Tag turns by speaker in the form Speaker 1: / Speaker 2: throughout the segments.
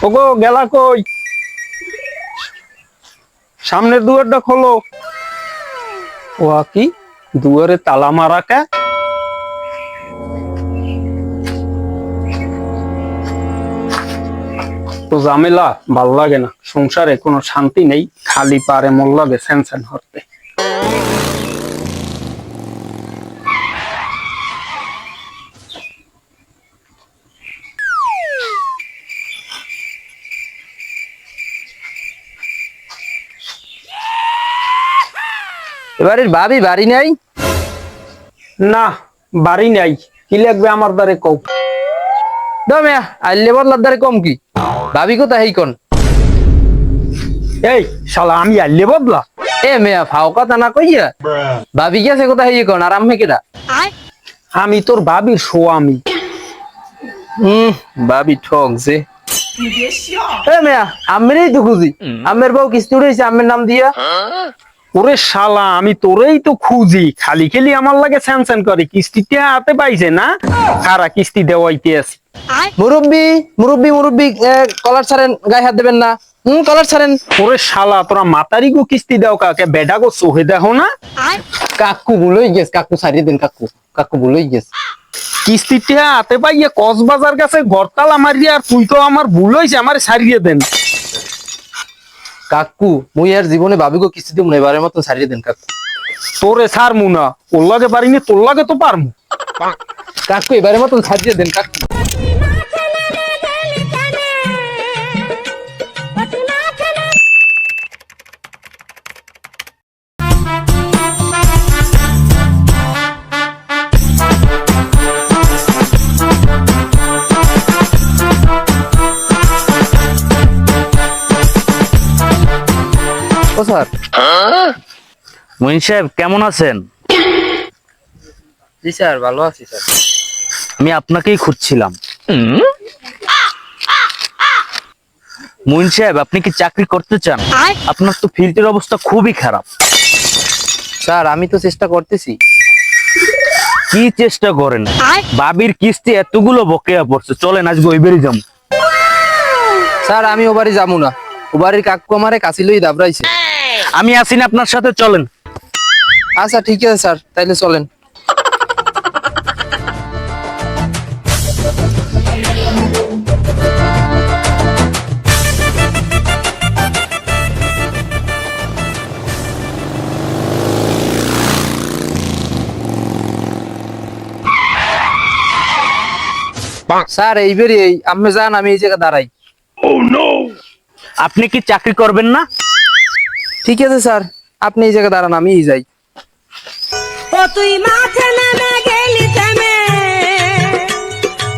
Speaker 1: ওগো গেলা কই? সামনের দুয়ারটা খোলো। ও কি দুয়ারে তালা মারা কে? তো ঝামেলা ভাল লাগে না, সংসারে কোনো শান্তি নেই, খালি পারে মন লাগে সেনসেন হতে।
Speaker 2: এবারের ভাবি বাড়ি নাই?
Speaker 1: না বাড়ি নাই। কি লাগবে আমার দ্বারে কও?
Speaker 2: দমিয়া আইলে বদলার দ্বারে কম কি? ভাবি কোথায় হেই কোন?
Speaker 1: এই শালা আমি আইলে বদলা?
Speaker 2: এ মেয়া ফাও কথা না কইয়া ভাবি গেছে কোথায় হেই কোন? আর আম্মে কেডা?
Speaker 1: আমি তোর ভাবির স্বামী।
Speaker 2: ভাবি ঠকছে। এ মেয়া আম্মেরই তো খুঁজি, আম্মের বউ কিস্তি উঠেছে আম্মের নাম দিয়া।
Speaker 1: ওরে শালা আমি তোরেই তো খুঁজি, খালি খালি আমার লাগে স্যানস্যান করে। কিস্তিতে হাতে পাইছে না, কারা কিস্তি দেওয়াইতে আছে।
Speaker 2: মুরব্বি মুরব্বি মুরব্বি কলার ছাড়েন, গায়ে হাত দেবেন না। কলার ছাড়েন।
Speaker 1: ওরে শালা তোরা মাতারি গো কিস্তি দাও কাকে, বেডা গো সোহে দেখো না।
Speaker 2: কাকু ভুলই গেছ, কাকু ছাড়িয়ে দেন কাকু, কাকু ভুলই গেছ।
Speaker 1: কিস্তিতে হাতে পাইয়ে কক্সবাজার কাছে ঘরতালা মারিয়ে, আর তুই তো আমার ভুল হয়েছে, আমার ছাড়িয়ে দেন।
Speaker 2: কাকু মুই আর জীবনে ভাবিগো কিস্তি দিব না, এবারের মতন ছাড়িয়ে দেন কাকু।
Speaker 1: তোরে ছাড় মুনা, ওর লাগে পারিনি, তোর লাগে তো পারমু।
Speaker 2: কাকু এবারের মতন ছাড়িয়ে দেন কাকু। ও স্যার।
Speaker 3: মুইন সাহেব কেমন আছেন?
Speaker 2: জি স্যার ভালো আছি স্যার।
Speaker 3: আমি আপনাকেই খুঁজছিলাম। মুইন সাহেব আপনি কি চাকরি করতে চান? আপনার তো ফিল্ডের অবস্থা খুবই খারাপ।
Speaker 2: স্যার আমি তো চেষ্টা করতেছি।
Speaker 3: কি চেষ্টা করেন? বাবির কিস্তি এতগুলো বকেয়া পড়ছে, চলেন আজকে ওই বাড়ি যাম।
Speaker 2: স্যার আমি ও বাড়ি যাবো না, ও বাড়ির কাকু আমারে কাছিলই দাবড়াইছে।
Speaker 3: আমি আসি না আপনার সাথে, চলেন।
Speaker 2: আচ্ছা ঠিক আছে স্যার, তাইলে চলেন। স্যার এইবারই এই আপনি যান, আমি এই জায়গায় দাঁড়াই।
Speaker 3: আপনি কি চাকরি করবেন না?
Speaker 2: ঠিক আছে স্যার, আপনি এই জায়গায় দাঁড়ান, আমি যাই।
Speaker 4: ও তুই মাঠে নেমে গেলি থেমে,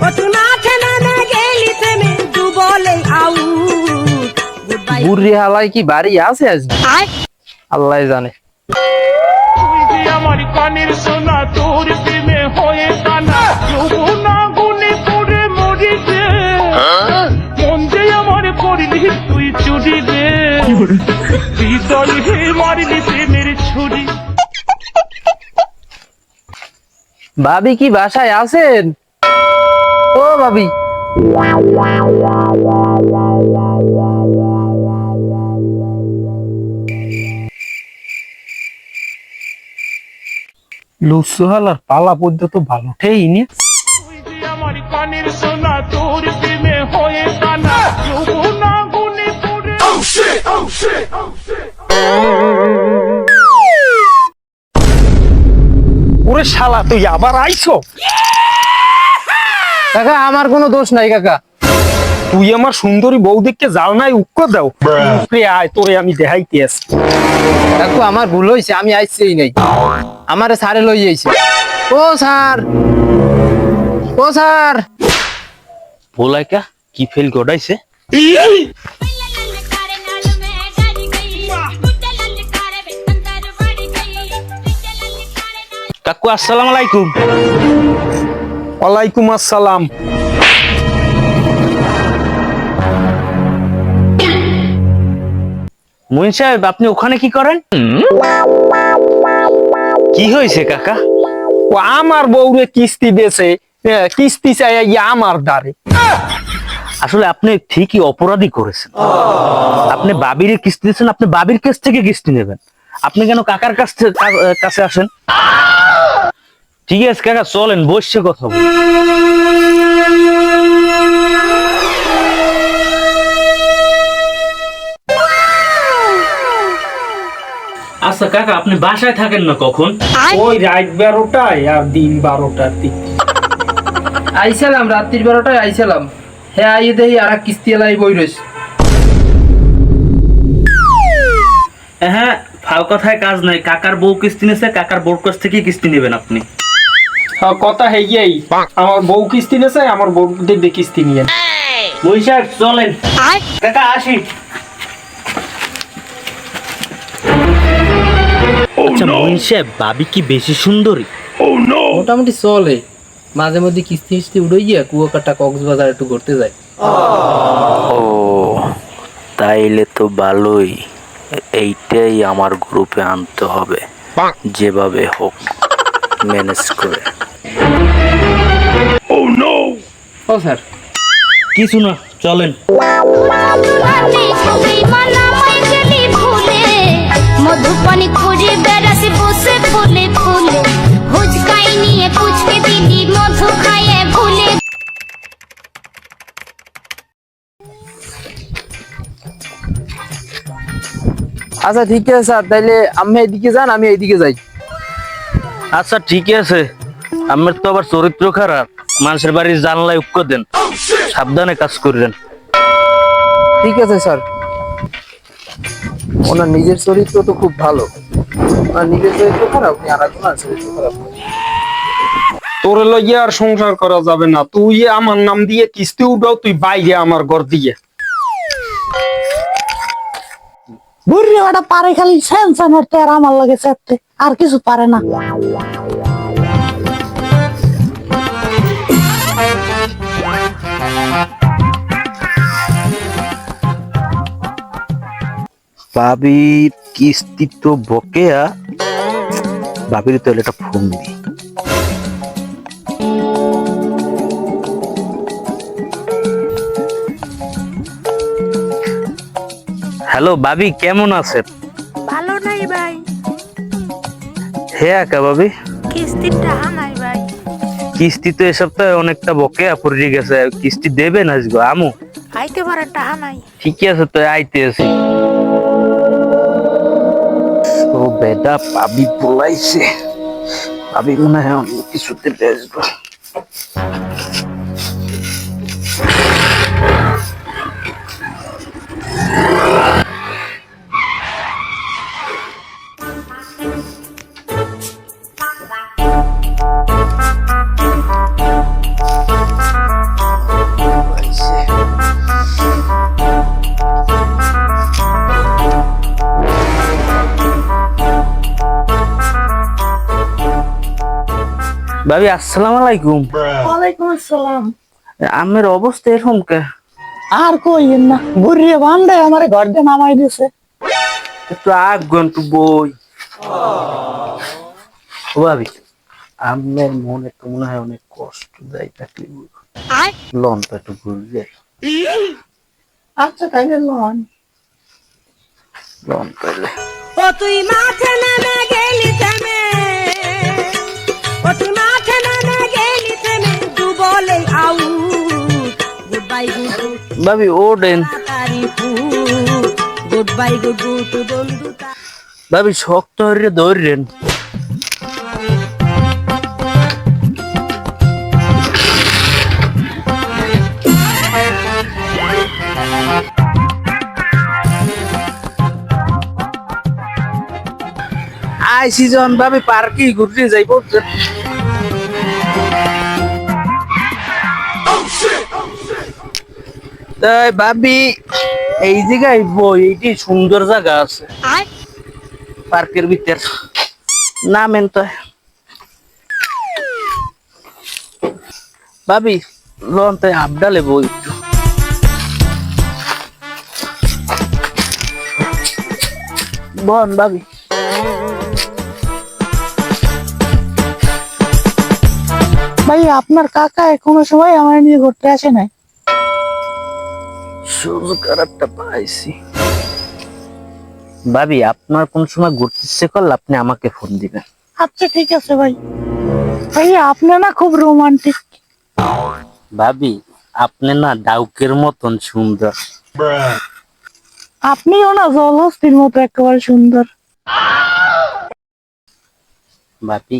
Speaker 4: ও তুই মাঠে নেমে গেলি থেমে, তু বলে আউট। Good bye.
Speaker 2: বুড়ি হালাই কি বাড়ি আছে আজকে? আল্লাহ জানে।
Speaker 5: তুই যে আমার কানের সোনা, তোর প্রেমে হয়ে কানা, যৌবনা গুনে পড়ে মরিবে। মন যে আমার করলি তুই চুরি রে, হৃদয় হে মারলি প্রেমের ছুরি।
Speaker 2: ভাবি কি বাসায় আছেন? ও ভাবি।
Speaker 1: লুসুহালার পালা পদ্ধত ভালো ঠেইনি।
Speaker 5: তুই যে আমার কানের সোনা, তোর প্রেমে হয়ে কানা, যৌবনা গুনে পড়ে।
Speaker 1: ওরে শালা তুই আবার আইছো?
Speaker 2: কাকা আমার কোনো দোষ নাই কাকা।
Speaker 1: তুই আমার সুন্দরী বউ দেখকে যাও নাই উক্ক দাও। উপরে আয়, তোরে আমি দেখাইতে আসি।
Speaker 2: কাকু আমার ভুল হয়েছে, আমি আইসেই নাই, আমারে স্যারে লই আইছে। ও স্যার, ও স্যার।
Speaker 3: ভোলাইকা কি ফেল গড়াইছে? কাকু আসসালামু আলাইকুম।
Speaker 1: ওয়ালাইকুম আসসালাম।
Speaker 3: মুইন সাহেব আপনি ওখানে কি করেন? কি হয়েছে কাকা?
Speaker 1: ও আমার বউরে কিস্তি দেছে, কিস্তি চাই আমার দ্বারে।
Speaker 3: আসলে আপনি ঠিকই অপরাধী করেছেন। আপনি বাবির কিস্তি দিচ্ছেন, আপনি বাবির কাছ থেকে কিস্তি নেবেন। আপনি কেন কাকার কাছে আসেন? ঠিক আছে কাকা, চলেন বসে কথা বলি। আচ্ছা কাকা, আপনি বাসায় থাকেন না কখন?
Speaker 1: ওই রাত 12টায় আর দিন 12টার দিকে।
Speaker 2: আইছিলাম রাত্রির 12টায় আইছিলাম। হ্যাঁ আইয়ে দেই আর এক কিস্তি এলাই বই রয়েছে।
Speaker 3: হ্যাঁ, ফাল কথায় কাজ নাই। কাকার বউ কিস্তি নিছে, কাকার বউর কাছ থেকে কিস্তি নেবেন আপনি।
Speaker 1: কথা হেগিয়াই, আমার বউ কিস্তি নেছে, আমার বউ দেখবে কিস্তি নিয়ে।
Speaker 3: বৈশাখ চলেন কাকা, আসি। আচ্ছা মহিন সাহেব, বাবি কি বেশি সুন্দরী?
Speaker 2: মোটামুটি চলে, মাঝে মধ্যে কিস্তি কিস্তি উড়ে গিয়া কুয়াকাটা কক্সবাজার একটু ঘুরতে যায়।
Speaker 6: ও তাইলে তো ভালোই, এইটাই আমার গ্রুপে আনতে হবে, যেভাবে হোক ম্যানেজ করে।
Speaker 2: ও স্যার,
Speaker 3: কিছু না, চলেন।
Speaker 7: মধুপানি খুঁজে বেড়াছি বসে ফুলে ফুলে, হুজকাই নিয়ে পুচকে দিদি মধু খাইয়ে ভুলে।
Speaker 2: আচ্ছা ঠিক আছে স্যার, তাইলে আপনি এইদিকে যান, আমি এইদিকে যাই।
Speaker 3: আচ্ছা ঠিক আছে, আমার তো আবার চরিত্র খারাপ, মানুষের বাড়ির জানলায় উক্ক দেন, সাবধানে কাজ করলেন।
Speaker 2: ঠিক আছে স্যার। ওনার নিজের চরিত্র তো খুব ভালো, ওনার নিজের চরিত্র খারাপ, উনি আর একজনের চরিত্র খারাপ।
Speaker 1: তোরে লইয়া আর সংসার করা যাবে না। তুই আমার নাম দিয়ে কিস্তি উঠাও, তুই বাইরে আমার ঘর দিয়ে।
Speaker 8: বুড়ি ওটা পারে খালি সেন্সন হতে, আর আমার লাগে চারটে, আর কিছু পারে না।
Speaker 3: বাবির কিস্তি তো বকেয়া, বাবির তো একটা ফোন দি। হ্যালো বাবি, কেমন আছেন?
Speaker 9: ভালো নাই ভাই,
Speaker 3: হ্যাঁ কা বাবি,
Speaker 9: কিস্তির টাকা নাই ভাই।
Speaker 3: কিস্তি তো এ সপ্তাহে অনেকটা বকেয়া পড়ে গেছে, কিস্তি দেবেন আজকে আমু?
Speaker 9: আইতে পারে টাকা নাই।
Speaker 3: ঠিক আছে তো আইতে আছি। ও বেটা, পাবি বলাইছে, পাবি মনে হয় অন্য কিছুতে ব্যস্ত। ভাবি আসসালামু আলাইকুম।
Speaker 8: ওয়ালাইকুম আসসালাম।
Speaker 3: আমের অবস্থা এরকম কে?
Speaker 8: আর কইেন না, বুড়ি বান্ডে আমার ঘর দিয়ে নামাই দিছে।
Speaker 3: একটু আগ একটু বই। ও ভাবি, আমের মনে তো মনে হয় অনেক কষ্ট দেয়, থাকলে লন তো একটু ঘুরবে।
Speaker 8: আচ্ছা তাইলে লন
Speaker 3: লন তাইলে।
Speaker 4: ও তুই মাঠে নেমে গেলি থেমে, ও তুই মাঠে নেমে গেলি থেমে, তু বলে আউ গুড বাই গুড
Speaker 3: ভাবি ওডেন।
Speaker 4: গুড বাই গুড বন্ধু।
Speaker 3: ভাবি শক্ত হয়ে ধরেন। আইসি যখন ভাবি পার্কে ঘুরতে যাইব। তাই ভাবি এই জায়গায় বই, এইটি সুন্দর জায়গা আছে পার্কের ভিতর, নামেন তো ভাবি। লন তাই আবডালে বই একটু। বন ভাবি।
Speaker 8: ভাই আপনার কাকা কোনো সময় আমার নিয়ে ঘুরতে আসে নাই?
Speaker 3: সুযোগ আর একটা পাইছি। ভাবি, আপনার কোন সময় ঘুরতে ইচ্ছে করলে আপনি আমাকে ফোন দিবেন।
Speaker 8: আচ্ছা ঠিক আছে ভাই। ভাই আপনি না খুব রোমান্টিক।
Speaker 3: ভাবি, আপনি না ডাউকের মতন সুন্দর।
Speaker 8: আপনিও না জলহস্তির মতো একেবারে সুন্দর।
Speaker 3: ভাবি,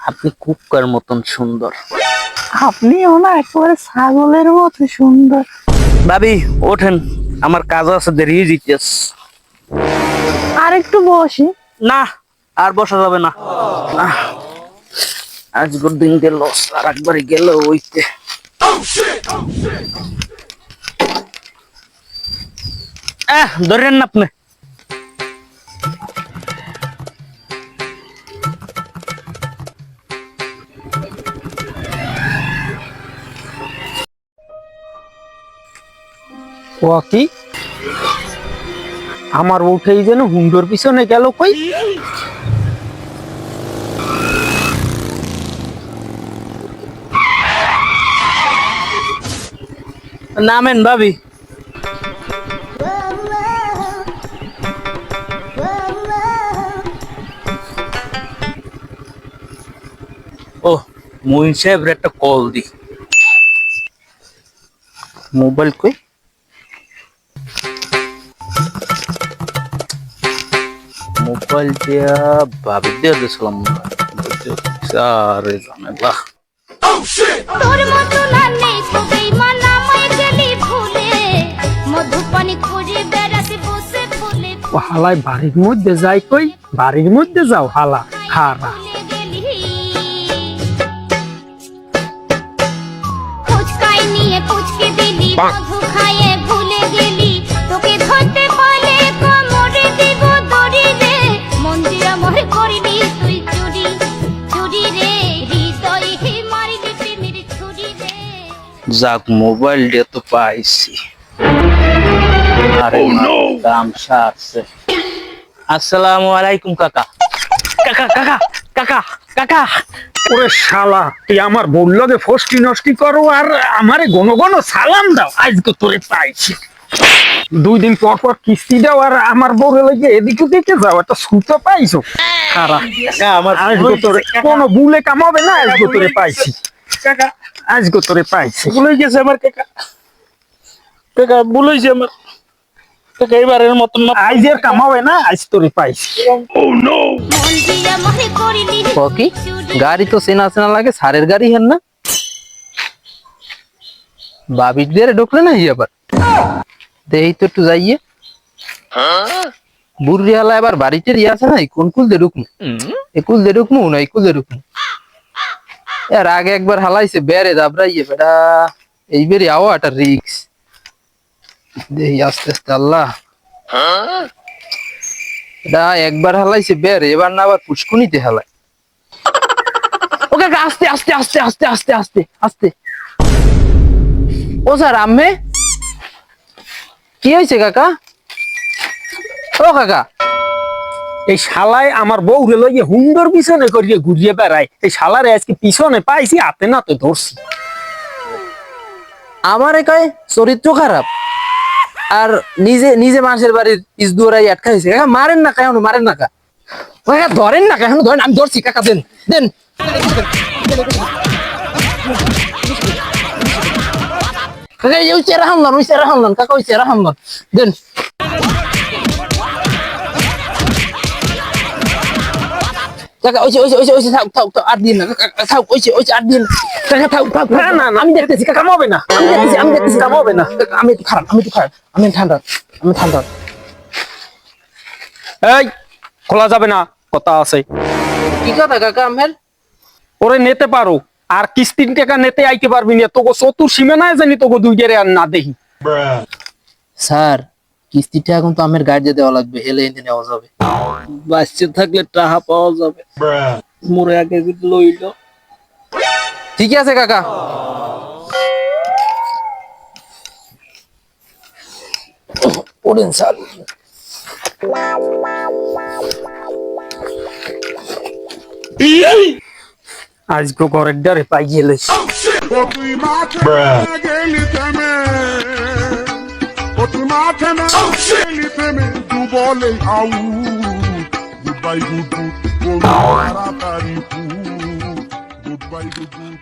Speaker 3: আপনি কুকুরের মতন সুন্দর।
Speaker 8: আপনিও না একেবারে ছাগলের মতো সুন্দর।
Speaker 3: ভাবি ওঠেন, আমার কাজ আছে, দেরি হয়ে যেতেছে।
Speaker 8: আর একটু বসি।
Speaker 3: না, আর বসা যাবে না। আজকের দিন গেল, আর একবারে গেল ওইতে। ধরেন না আপনি।
Speaker 1: ও কি আমার উঠেই যেন হুন্ডোর পিছনে গেল কই।
Speaker 3: নামেন ভাবি। ও মইন সাহেব একটা কল দি। মোবাইল কই? মোবাইল দিয়া ভাবি দিয়ে দিয়েছিলাম। আরে ঝামেলা।
Speaker 7: তোর মতো না নেই তো বেঈমান আমায় গেলি ভুলে মধুপানি খুঁজে বেড়াতে বসে ফুলে
Speaker 1: ও হালাই বাড়ির মধ্যে যাই কই, বাড়ির মধ্যে যাও হালা খারা।
Speaker 7: ফুলে গেলি ফুচকাই নিয়ে পুচকে দিলি মধু খাইয়ে ভুলে গেলি তোকে ধরতে পারলে কোমরে দিব দড়ি রে মন দিয়ে আমার করবি তুই চুরি চুরি রে হৃদয়ে মারিলি প্রেমের ছুরি রে।
Speaker 3: যাক, মোবাইল দিয়ে তো পাইছি। আরে দাম সারছে। আসসালামু আলাইকুম কাকা। কাকা কাকা কাকা কাকা।
Speaker 1: ওরে শালা, তুই আমার বললগে ফষ্টি নষ্টি করো আর আমারে ঘন ঘন সালাম দাও। আজকে তোরে পাইছি। 2 দিন পর পর কিস্তি দাও আর আমার বউরে লাগে এদিকে দেখে যাও। একটা সুতো পাইছো খারা।
Speaker 3: আমার
Speaker 1: আজকে তোরে কোনো বুলে কামাবে না। আজকে তোরে পাইছি
Speaker 3: কাকা।
Speaker 1: আজকে তোরে পাইছি।
Speaker 3: ভুলে গেছে আমার কাকা। কাকা ভুলেছে আমার কাকা। এবারের মতন না।
Speaker 1: আজের কামাবে না। আজ তোরে পাইছি।
Speaker 7: মন দিয়ে মনে করিলি
Speaker 2: ও কি গাড়ি তো চেনা চেনা লাগে, সারের গাড়ি হেন না? বাবির দিয়ে ঢুকলে না আবার দেই তো একটু যাইয়ে। বুড়ি হালা এবার বাড়িতে ইয়ে আছে না, কোন কুল দিয়ে ঢুকমু? একুল দিয়ে ঢুকমু না একুল দিয়ে ঢুকমু? এর আগে একবার হালাইছে বেড়ে দাবড়াইয়ে বেটা। এইবারই আও একটা রিক্স দেই আস্তে আস্তে। আল্লাহ, এটা একবার হালাইছে বেড়ে, এবার না আবার পুষ্কুনিতে হালায়। ও কাকা আস্তে আস্তে আস্তে আস্তে আস্তে আস্তে আস্তে। ও স্যার আম্মে কি হয়েছে কাকা? ও কাকা,
Speaker 1: এই শালায় আমার বউরে লইয়ে হুন্ডর পিছনে করিয়ে ঘুরিয়ে বেড়ায়। এই শালারে আজকে পিছনে পাইছি, হাতে না তো ধরছি।
Speaker 2: আমার কয় চরিত্র খারাপ আর নিজে নিজে মানুষের বাড়ির ইস দুয়ারাই আটকা হয়েছে। কাকা মারেন না, কেন মারেন না? কাকা ধরেন না, কেন ধরেন? আমি ধরছি কাকা, দেন দেন। কাকা ওই চেরা হামলান, ওই চেরা হামলান কাকা, ওই চেরা হামলান দেন। কাকা ওই ওই ওই ওই থাক থাক থাক, আর দিন না কাকা, থাক ওই ওই আর দিন কাকা, থাক থাক।
Speaker 1: না না না,
Speaker 2: আমি দেখতেছি কাকা,
Speaker 1: কামাবে না।
Speaker 2: আমি দেখতেছি
Speaker 1: কামাবে না।
Speaker 2: আমি একটু খারাপ, আমি একটু খারাপ, আমি ঠান্ডা, আমি ঠান্ডা।
Speaker 1: এই খোলা যাবে না, কথা আছে।
Speaker 2: কি কথা কাকা? আমের
Speaker 1: ওরে নিতে পারো আর কিস্তির টাকা নিতে আইতে পারবি না। তোকে চতুর সীমানায় জানি তোকে 2 গেরে আর না দেখি।
Speaker 2: স্যার কিস্তিটা এখন তো আমের গাড়ি দেওয়া লাগবে, হেলে এনে নেওয়া যাবে।
Speaker 3: বাচ্চা থাকলে টাকা পাওয়া যাবে। মোরে আগে লইল।
Speaker 2: ঠিক আছে কাকা। Oren sir.
Speaker 1: আজকে ঘরের দ্বারে পাইয়ে লইছি।
Speaker 5: প্রেমে তু বলে আউ গুড বাই গুড গুড তাড়াতাড়ি গুড বাই গুড